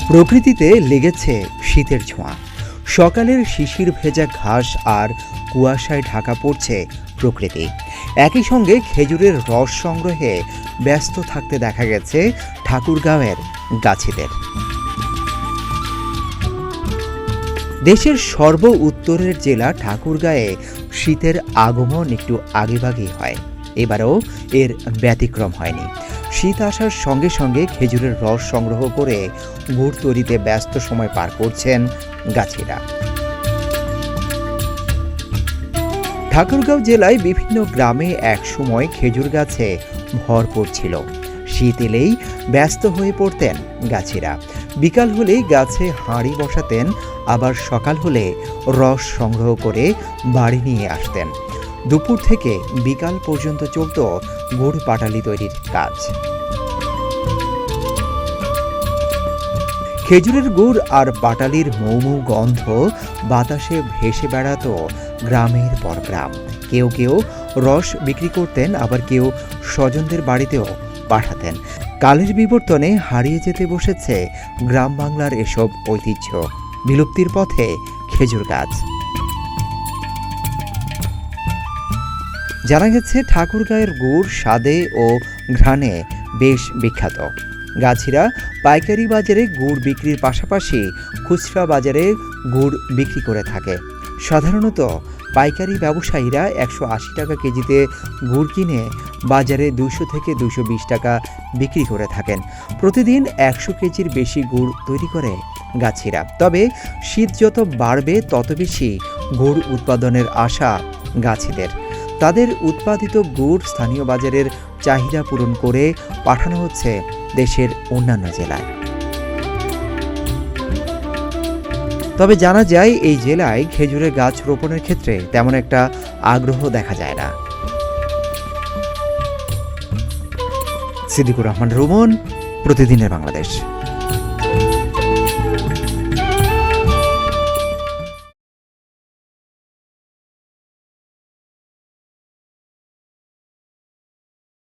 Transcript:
প্রকৃতিতে লেগেছে শীতের ছোঁয়া। সকালের শিশির ভেজা ঘাস আর কুয়াশায় ঢাকা পড়ছে প্রকৃতি। একই সঙ্গে খেজুরের রস সংগ্রহে ব্যস্ত থাকতে দেখা গেছে ঠাকুরগাঁওয়ের গাছিদের। দেশের সর্ব উত্তরের জেলা ঠাকুরগাঁয়ে শীতের আগমন একটু আগেভাগেই হয়। এবারেও এর ব্যতিক্রম হয়নি। শীত আসার সঙ্গে সঙ্গে খেজুরের রস সংগ্রহ করে গুড় তৈরিতে ব্যস্ত সময় পার করছেন গাছিরা। ঠাকুরগাঁও জেলায় বিভিন্ন গ্রামে একসময় খেজুর গাছে ভরপুর ছিল। শীত এলেই ব্যস্ত হয়ে পড়তেন গাছিরা। বিকাল হলেই গাছে হাঁড়ি বসাতেন, আবার সকাল হলে রস সংগ্রহ করে বাড়ি নিয়ে আসতেন। দুপুর থেকে বিকাল পর্যন্ত চলত গুড় পাটালি তৈরির কাজ। খেজুরের গুড় আর পাটালির মৌ গন্ধ বাতাসে ভেসে বেড়াত গ্রামের পর গ্রাম। কেউ কেউ রস বিক্রি করতেন, আবার কেউ স্বজনদের বাড়িতেও পাঠাতেন। কালের বিবর্তনে হারিয়ে যেতে বসেছে গ্রাম বাংলার এসব ঐতিহ্য। বিলুপ্তির পথে খেজুর গাছ। জানা গেছে ঠাকুরগাঁয়ের গুড় স্বাদে ও ঘ্রাণে বেশ বিখ্যাত। গাছিরা পাইকারি বাজারে গুড় বিক্রির পাশাপাশি খুচরা বাজারে গুড় বিক্রি করে থাকে। সাধারণত পাইকারি ব্যবসায়ীরা 180 টাকা কেজিতে গুড় কিনে বাজারে 200 থেকে 220 টাকা বিক্রি করে থাকেন। প্রতিদিন 100 কেজির বেশি গুড় তৈরি করে গাছিরা। তবে শীত যত বাড়বে তত বেশি গুড় উৎপাদনের আশা গাছিদের। তাদের উৎপাদিত গুড় স্থানীয় বাজারের চাহিদা পূরণ করে পাঠানো হচ্ছে দেশের অন্যান্য জেলায়। তবে জানা যায় এই জেলায় খেজুরের গাছ রোপণের ক্ষেত্রে তেমন একটা আগ্রহ দেখা যায় না। সিদ্দিকুর রহমান রুমন, প্রতিদিনের বাংলাদেশ।